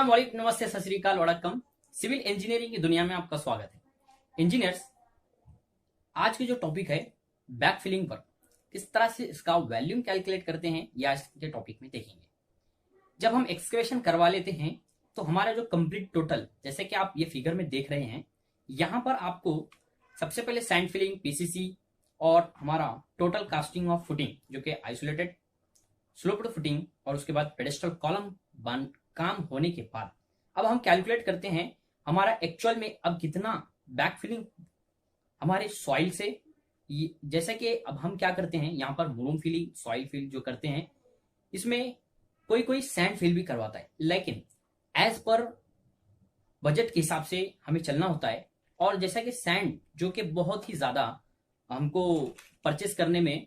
अस्सलाम वालेकुम, नमस्ते, सत श्री अकाल, वड़क्कम। सिविल इंजीनियरिंग की दुनिया में आपका स्वागत है। इंजीनियर्स, आज की जो टॉपिक है बैक फिलिंग पर, किस तरह से इसका वॉल्यूम कैलकुलेट करते हैं ये आज के टॉपिक में देखेंगे। जब हम एक्सकवेशन करवा लेते हैं तो हमारा जो कंप्लीट टोटल, जैसे कि आप ये फिगर में देख रहे हैं, यहाँ पर आपको सबसे पहले सैंड फिलिंग, पीसीसी और हमारा टोटल कास्टिंग ऑफ फुटिंग जो कि आइसोलेटेड स्लोप्ड फुटिंग और उसके बाद पेडेस्टल कॉलम बन काम होने के बाद अब हम कैलकुलेट करते हैं हमारा एक्चुअल में अब कितना बैक फिलिंग हमारे सॉइल से। जैसे कि अब हम क्या करते हैं, यहाँ पर मुरूम फिलिंग, सॉइल फिल जो करते हैं, इसमें कोई कोई सैंड फिल भी करवाता है, लेकिन एज पर बजट के हिसाब से हमें चलना होता है। और जैसा कि सैंड जो कि बहुत ही ज्यादा हमको परचेस करने में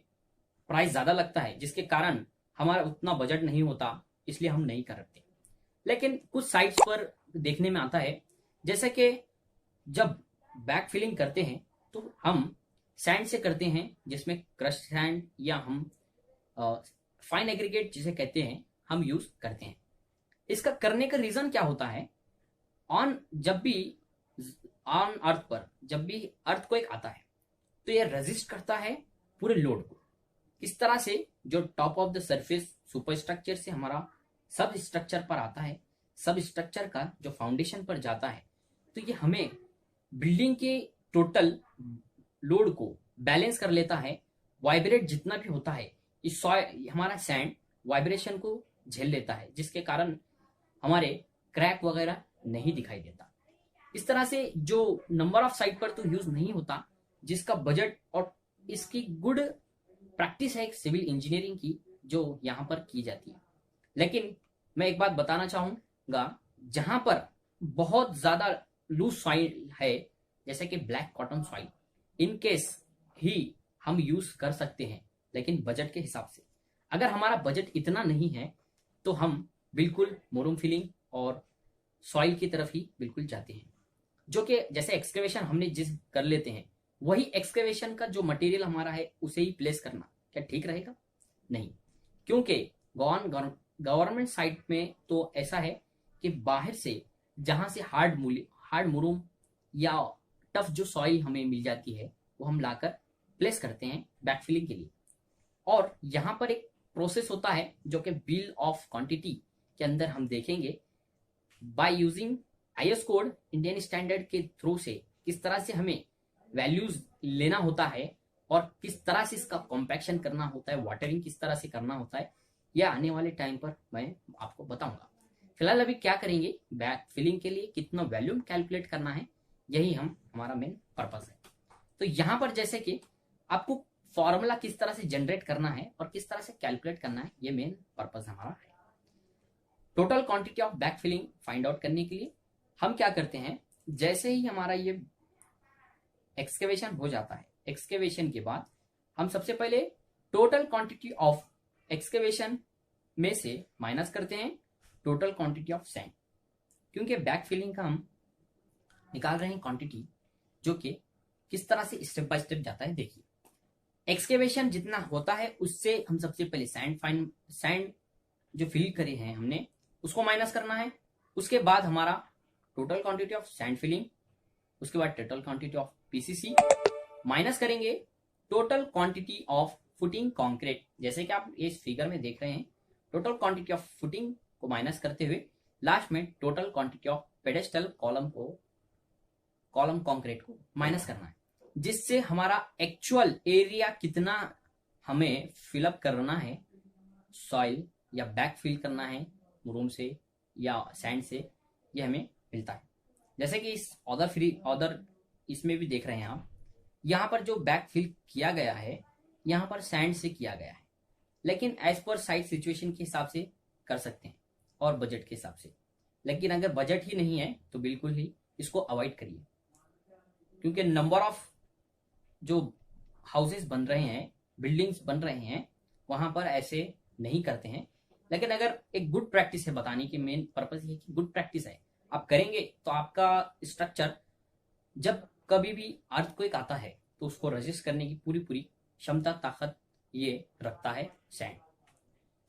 प्राइस ज्यादा लगता है, जिसके कारण हमारा उतना बजट नहीं होता, इसलिए हम नहीं करते। लेकिन कुछ साइट्स पर देखने में आता है, जैसे कि जब बैक फिलिंग करते हैं तो हम सैंड से करते हैं, जिसमें क्रश सैंड या हम फाइन एग्रीगेट जिसे कहते हैं, हम यूज करते हैं। इसका करने का रीजन क्या होता है, जब भी ऑन अर्थ पर जब भी अर्थक्वेक आता है तो यह रेजिस्ट करता है पूरे लोड को। इस तरह से जो top of the surface super structure से हमारा सब स्ट्रक्चर पर आता है, सब स्ट्रक्चर का जो फाउंडेशन पर जाता है, तो ये हमें बिल्डिंग के टोटल लोड को बैलेंस कर लेता है। वाइब्रेट जितना भी होता है, इस हमारा सैंड वाइब्रेशन को झेल लेता है, जिसके कारण हमारे क्रैक वगैरह नहीं दिखाई देता। इस तरह से जो नंबर ऑफ साइट पर तो यूज नहीं होता, जिसका बजट और इसकी गुड प्रैक्टिस है एक सिविल इंजीनियरिंग की जो यहाँ पर की जाती है। लेकिन मैं एक बात बताना चाहूंगा, जहां पर बहुत ज्यादा लूज सॉइल है, जैसे कि black cotton soil, in case ही हम यूज कर सकते हैं, लेकिन बजट के हिसाब से। अगर हमारा बजट इतना नहीं है तो हम बिल्कुल मुरूम फिलिंग और सॉइल की तरफ ही बिल्कुल जाते हैं, जो कि जैसे एक्सकेवेशन हमने जिस कर लेते हैं, वही एक्सकेवेशन का जो मटेरियल हमारा है उसे ही प्लेस करना क्या ठीक रहेगा? नहीं, क्योंकि गवर्नमेंट साइट में तो ऐसा है कि बाहर से जहां से हार्ड मुरूम या टफ जो सॉइल हमें मिल जाती है, वो हम लाकर प्लेस करते हैं बैकफिलिंग के लिए। और यहाँ पर एक प्रोसेस होता है जो कि बिल ऑफ क्वांटिटी के अंदर हम देखेंगे, by using IS code Indian standard के थ्रू से किस तरह से हमें वैल्यूज लेना होता है और किस तरह से इसका कॉम्पैक्शन करना होता है, वाटरिंग किस तरह से करना होता है, यह आने वाले टाइम पर मैं आपको बताऊंगा। फिलहाल अभी क्या करेंगे, बैक फिलिंग के लिए कितना वॉल्यूम कैलकुलेट करना है, यही हमारा मेन पर्पस है। तो यहाँ पर जैसे कि आपको फॉर्मूला किस तरह से जनरेट करना है और किस तरह से कैलकुलेट करना है, ये मेन पर्पस हमारा है। Total quantity of back filling find out करने के लिए हम क्या करते हैं, जैसे ही हमारा ये एक्सकेवेशन हो जाता है, एक्सकेवेशन के बाद हम सबसे पहले टोटल क्वांटिटी ऑफ एक्सकेवेशन में से माइनस करते हैं टोटल क्वांटिटी ऑफ सैंड, क्योंकि बैक फिलिंग का हम निकाल रहे हैं क्वांटिटी, जो कि किस तरह से स्टेप बाय स्टेप जाता है। देखिए, एक्सकेवेशन जितना होता है उससे हम सबसे पहले सैंड जो फिल करे हैं हमने उसको माइनस करना है। उसके बाद हमारा total quantity of sand filling, उसके बाद total quantity of PCC, minus करेंगे total quantity of footing concrete. जैसे कि आप इस फिगर में देख रहे हैं, टोटल क्वांटिटी ऑफ फुटिंग को माइनस करते हुए लास्ट में total quantity of pedestal column concrete को माइनस करना है, जिससे हमारा एक्चुअल एरिया कितना हमें फिलअप करना है, सॉइल या बैक फिल करना है मुरूम से या सैंड से, यह हमें मिलता है। जैसे कि इस ऑदर इसमें भी देख रहे हैं आप, यहाँ पर जो बैक फिल किया गया है, यहाँ पर सैंड से किया गया है, लेकिन एज पर साइट सिचुएशन के हिसाब से कर सकते हैं और बजट के हिसाब से। लेकिन अगर बजट ही नहीं है तो बिल्कुल ही इसको अवॉइड करिए, क्योंकि नंबर ऑफ जो हाउसेस बन रहे हैं, बिल्डिंग्स बन रहे हैं, वहां पर ऐसे नहीं करते हैं। लेकिन अगर एक गुड प्रैक्टिस है, बताने की मेन पर्पस ये कि गुड प्रैक्टिस है, आप करेंगे तो आपका स्ट्रक्चर जब कभी भी अर्थक्वेक आता है तो उसको रेजिस्ट करने की पूरी क्षमता, ताकत ये रखता है सैंड।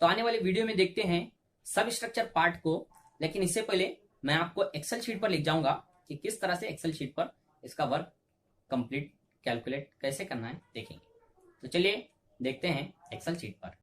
तो आने वाले वीडियो में देखते हैं सब स्ट्रक्चर पार्ट को लेकिन इससे पहले मैं आपको एक्सेल शीट पर लिख जाऊंगा कि किस तरह से एक्सेल शीट पर इसका वर्क कंप्लीट कैलकुलेट कैसे करना है देखेंगे। तो चलिए देखते हैं एक्सेल शीट पर।